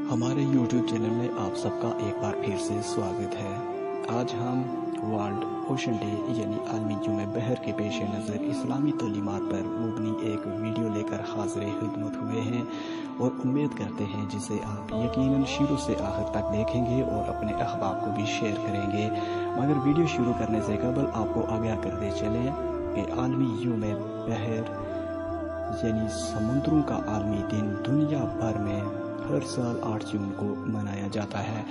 हमारे YouTube channel में आप सबका एक बार फिर से स्वागत है। आज हम वर्ल्ड ओशन डे यानी आलमी जुमे बहर के पेश नज़र इस्लामी तलीमात पर मुबनी एक वीडियो लेकर हाज़िर खिदमत हुए हैं और उम्मीद करते हैं जिसे आप यकीनन शुरू से आखिर तक देखेंगे और अपने अहबाब को भी शेयर करेंगे। मगर वीडियो शुरू करने से कबल आपको आगाह करते चलें कि आलमी जुमे बहर यानी समुद्रों का आलमी दिन दुनिया भर में हर साल 8 जून को मनाया जाता है।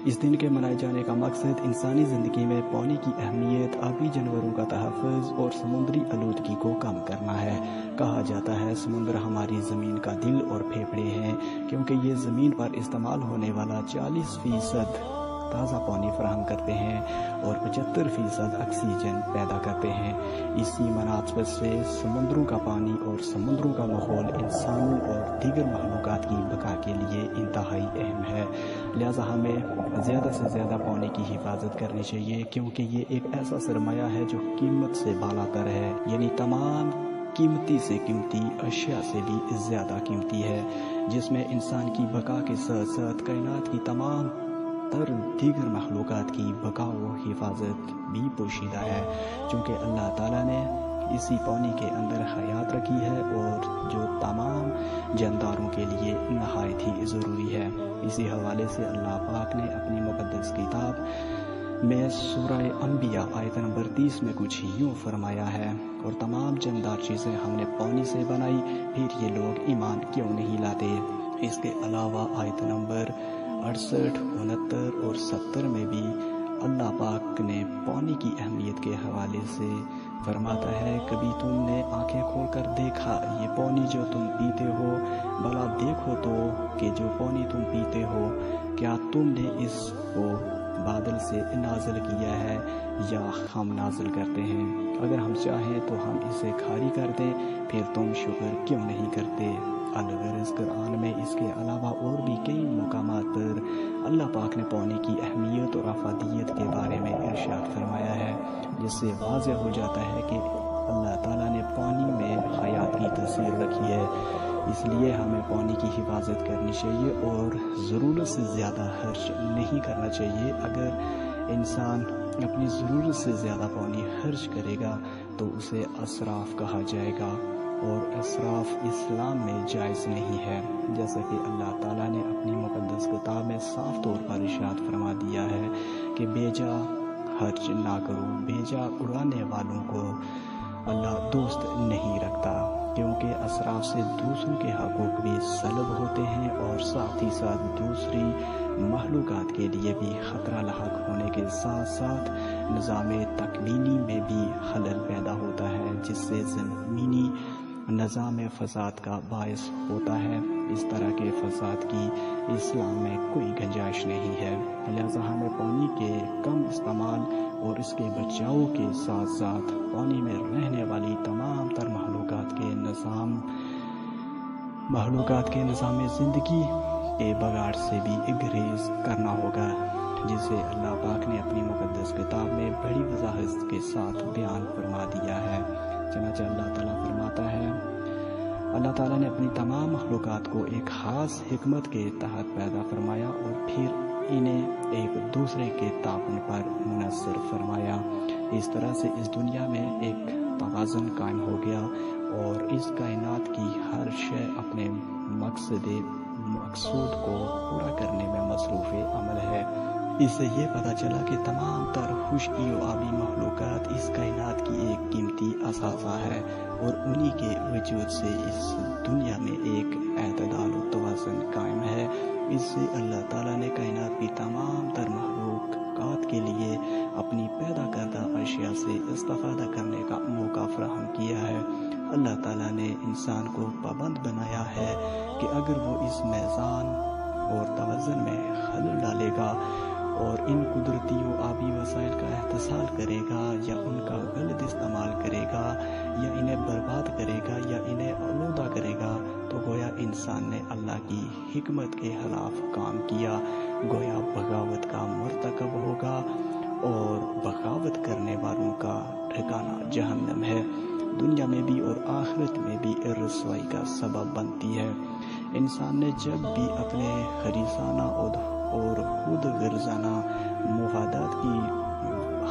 इस दिन के मनाए जाने का मकसद इंसानी ज़िंदगी में पानी की अहमियत, आबी जानवरों का तहफ़्फ़ुज़ और समुद्री आलूदगी को कम करना है। कहा जाता है समुद्र हमारी ज़मीन का दिल और फेफड़े हैं, क्योंकि ये ज़मीन पर इस्तेमाल होने वाला 40% ताज़ा पानी फराहम करते हैं और 75% ऑक्सीजन पैदा करते हैं। इसी मुनासबत से समुद्रों का पानी और समुद्रों का माहौल इंसानों और दीगर मखलूक़ात की बका के लिए इंतहाई अहम है। लिहाजा हमें ज़्यादा से ज़्यादा पानी की हिफाजत करनी चाहिए, क्योंकि ये एक ऐसा सरमाया है जो कीमत से बालातर है, यानी तमाम कीमती से कीमती अशिया से भी ज़्यादा कीमती है, जिसमें इंसान की बका के साथ साथ कायनात की तमाम तर दीगर मखलूक़ात की बका व हिफाजत भी पोशीदा है, चूँकि अल्लाह ताला ने इसी पानी के अंदर हयात रखी है और जो तमाम जानदारों के लिए नहायत ही ज़रूरी है। इसी हवाले से अल्लाह पाक ने अपनी मुक़द्दस किताब में सूरह अंबिया आयत नंबर 30 में कुछ यूँ फरमाया है, और तमाम जानदार चीज़ें हमने पानी से बनाई, फिर ये लोग ईमान क्यों नहीं लाते। इसके अलावा आयत नंबर 68, 69 और 70 में भी अल्लाह पाक ने पानी की अहमियत के हवाले से फरमाता है, कभी तुमने आंखें खोलकर देखा ये पानी जो तुम पीते हो, भला देखो तो कि जो पानी तुम पीते हो क्या तुमने इसको बादल से नाज़िल किया है या हम नाज़िल करते हैं। अगर हम चाहें तो हम इसे खारी कर दें, फिर तुम शुक्र क्यों नहीं करते। अल-ग़र्ज़ कुरान में इसके अलावा और भी कई मकामात पर अल्लाह पाक ने पानी की अहमियत और अफादियत के बारे में इरशाद फरमाया है, जिससे वाज़ेह हो जाता है कि अल्लाह ताला ने पानी में हयात की तस्वीर रखी है। इसलिए हमें पानी की हिफाजत करनी चाहिए और ज़रूरत से ज़्यादा खर्च नहीं करना चाहिए। अगर इंसान अपनी ज़रूरत से ज़्यादा पानी खर्च करेगा तो उसे असराफ़ कहा जाएगा, और असराफ़ इस्लाम में जायज़ नहीं है। जैसा कि अल्लाह ताला ने अपनी मुक़द्दस किताब में साफ़ तौर पर इरशाद फरमा दिया है कि बेजा खर्च ना करो, बेजा उड़ाने वालों को अल्लाह दोस्त नहीं रखता, क्योंकि असराफ से दूसरों के हकूक़ भी सलब होते हैं और साथ ही साथ दूसरी मखलूक़ात के लिए भी ख़तरा लाहक होने के साथ साथ निज़ाम तकवीनी में भी खलल पैदा होता है, जिससे ज़मीनी निज़ाम फ़साद का बायस होता है। इस तरह के फ़साद की इस्लाम में कोई गुंजाइश नहीं है। लिहाजा हमें पानी के कम इस्तेमाल और इसके बचाव के साथ साथ पानी में रहने वाली तमाम तर मखलूक़ात के निज़ाम ज़िंदगी के बगाड़ से भी गुरेज़ करना होगा, जिसे अल्लाह पाक ने अपनी मुक़द्दस किताब में बड़ी वज़ाहत के साथ बयान फरमा दिया है। चनाचे अल्लाह ताला फरमाता है, अल्लाह ताला ने अपनी तमाम मखलूक़ात को एक ख़ास हिकमत के तहत पैदा फरमाया और फिर इन्हें एक दूसरे के ताउन पर मुनस्सर फरमाया। इस तरह से इस दुनिया में एक तवाज़ुन कायम हो गया और इस कायनात की हर शय अपने मकसूद को पूरा करने में मसरूफ़ अमल है। इससे ये पता चला कि तमाम तर खुशकी व आबी मखलूक़ात इस कायनात की एक कीमती असासा है और उन्हीं के वजूद से इस दुनिया में एक एतदाल व तवाज़ुन कायम है। इससे अल्लाह ताला ने कायनात की तमाम तर मखलूक़ात के लिए अपनी पैदा करदा अशिया से इस्तिफ़ादा करने का मौका फराहम किया है। अल्लाह ताला ने इंसान को पाबंद बनाया है कि अगर वो इस मीज़ान और तवज़ुन में खलल डालेगा और इन कुदरती व आबी वसाइल का इस्तेमाल करेगा या उनका गलत इस्तेमाल करेगा या इन्हें बर्बाद करेगा या इन्हें आलूदा करेगा, तो गोया इंसान ने अल्लाह की हिकमत के खिलाफ काम किया, गोया बगावत का मर्तकब होगा और बगावत करने वालों का ठिकाना जहन्नम है, दुनिया में भी और आखिरत में भी रुसवाई का सबब बनती है। انسان نے جب بھی اپنے خریسانہ اور خود غرضانہ مفادات کی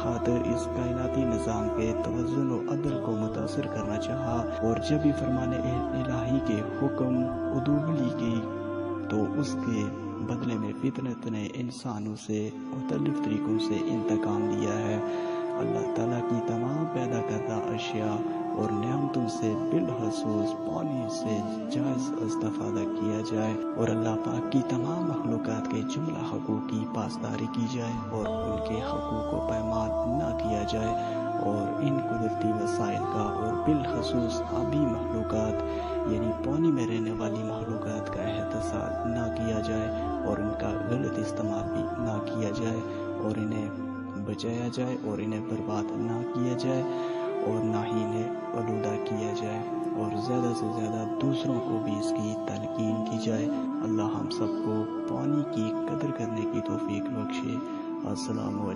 خاطر اس کائناتی نظام کے توازن و عدل کو متاثر کرنا چاہا اور جب بھی فرمان الہی کے حکم عدولی کی تو اس کے بدلے میں فطرت نے انسانوں سے مختلف طریقوں سے انتقام لیا ہے۔ اللہ تعالیٰ کی تمام پیدا کردہ اشیاء اور نعمتوں سے بالخصوص پانی سے جائز استفادہ کیا جائے اور اللہ پاک کی تمام مخلوقات کے جملہ حقوق کی پاسداری کی جائے اور ان کے حقوق کو پامال نہ کیا جائے اور ان قدرتی وسائل کا اور بالخصوص آبی مخلوقات یعنی پانی میں رہنے والی مخلوقات کا احتساب نہ کیا جائے اور ان کا غلط استعمال بھی نہ کیا جائے اور انہیں بچایا جائے اور انہیں برباد نہ کیا جائے اور نہ ہی انہیں آلودہ کیا جائے اور زیادہ سے زیادہ دوسروں کو بھی اس کی تلقین کی جائے۔ اللہ ہم سب کو پانی کی قدر کرنے کی توفیق بخشے۔ السلام علیکم۔